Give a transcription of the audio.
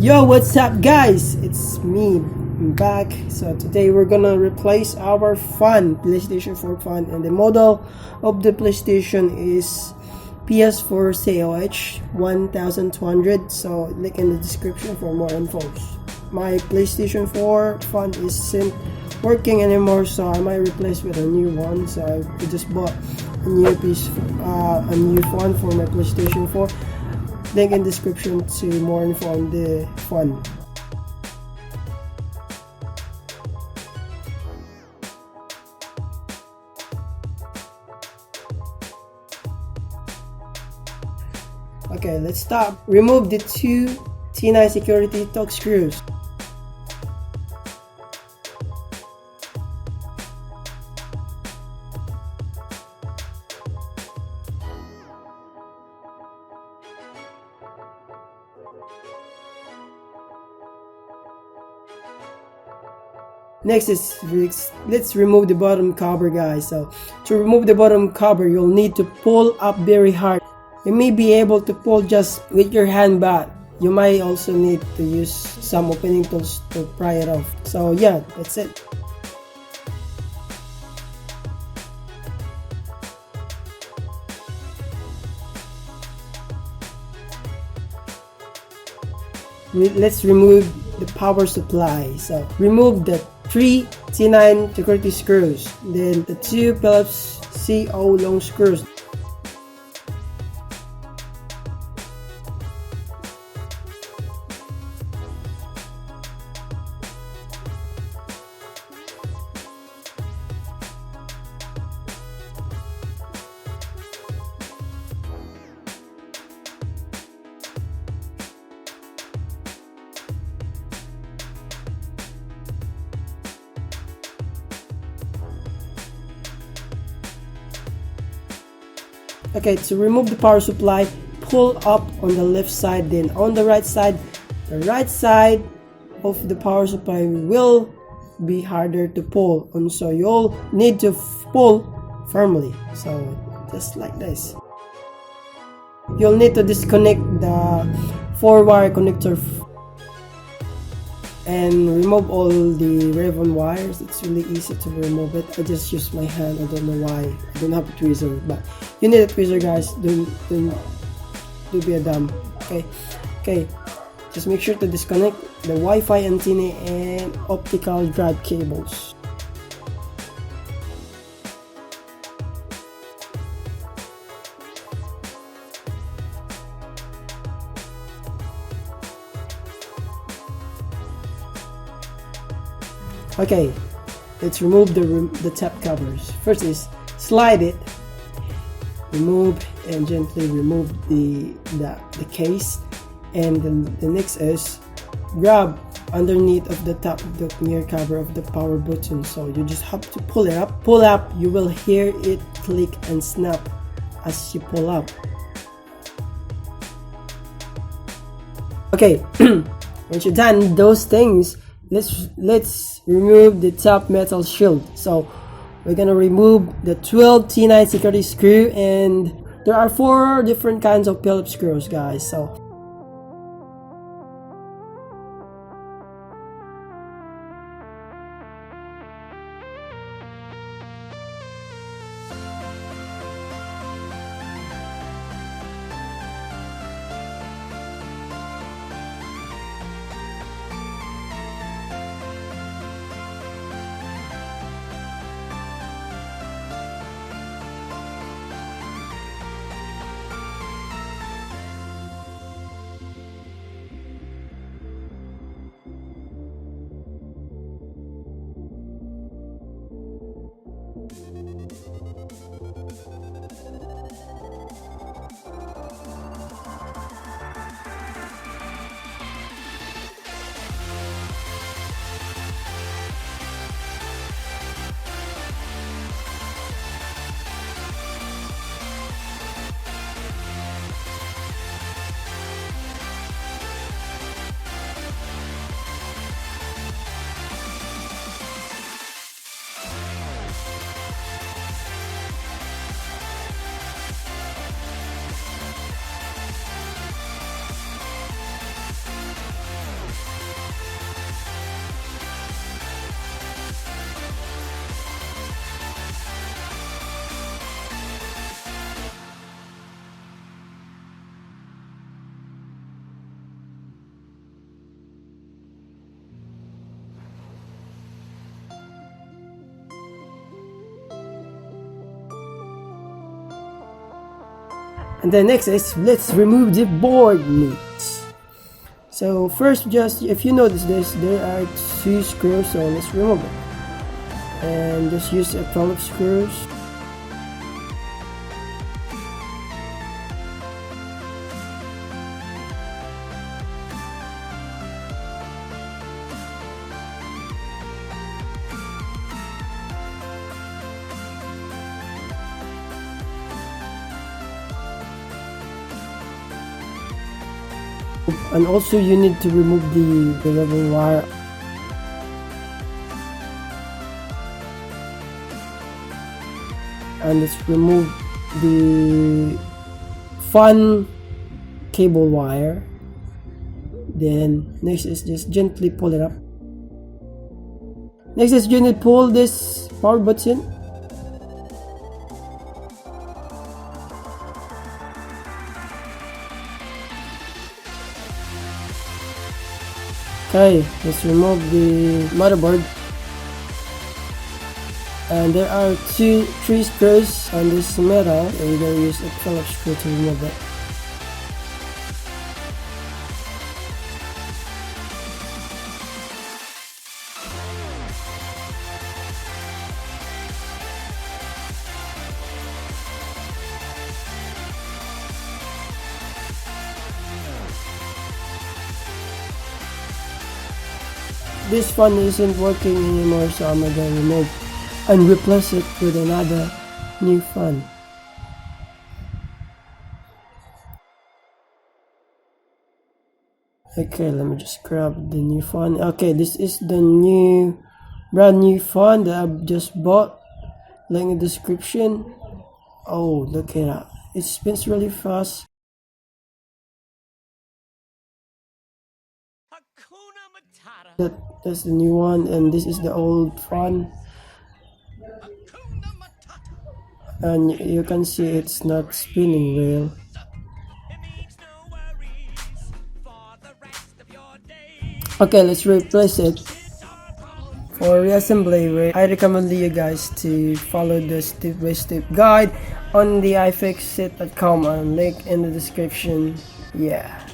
Yo, what's up guys? It's me, I'm back. So today we're gonna replace our PlayStation 4 fan, and the model of the PlayStation is PS4 CUH-1200. So link in the description for more info. My PlayStation 4 fan isn't working anymore, so I might replace with a new one. So I just bought a new phone for my PlayStation 4. Link in description to more info on the fun. Okay, let's start. Remove the two T9 security torque screws. Next is let's remove the bottom cover, guys. So to remove the bottom cover, you'll need to pull up very hard. You may be able to pull just with your hand, but you might also need to use some opening tools to pry it off. So yeah, that's it. Let's remove the power supply. So remove the 3 T9 security screws, then the 2 Phillips CO long screws. Okay, to remove the power supply, pull up on the left side, then on the right side of the power supply will be harder to pull on, so you'll need to pull firmly. So just like this. You'll need to disconnect the 4-wire connector and remove all the ribbon wires. It's really easy to remove it. I just use my hand. I don't know why. I don't have a tweezer, but you need a tweezer, guys. Don't be a dumb. Okay, just make sure to disconnect the Wi-Fi antenna and optical drive cables. Okay, let's remove the top covers. First is slide it, remove and gently remove the case, and the next is grab underneath of the top of the near cover of the power button. So you just have to pull it up. Pull up, you will hear it click and snap as you pull up. Okay, once you're done those things, let's remove the top metal shield. So we're gonna remove the 12 T9 security screw, and there are 4 different kinds of Phillips screws, guys. So And then next is let's remove the board nuts. So first, just if you notice this, there are 2 screws, so let's remove it. And just use a 12 screws. And also you need to remove the level wire. And let's remove the fan cable wire. Then next is just gently pull it up. Next is gently pull this power button. Okay, let's remove the motherboard. And there are 3 screws on this metal, and we're going to use a 12 screw to remove it. This fan isn't working anymore, so I'm going to remove and replace it with another new fan. Okay, let me just grab the new fan. Okay, this is the brand new fan that I've just bought. Link in the description. Oh, look at that. It spins really fast. That's the new one, and this is the old fan. And you can see it's not spinning well. Okay, let's replace it. For reassembly, I recommend you guys to follow the step-by-step guide on the ifixit.com and link in the description. Yeah.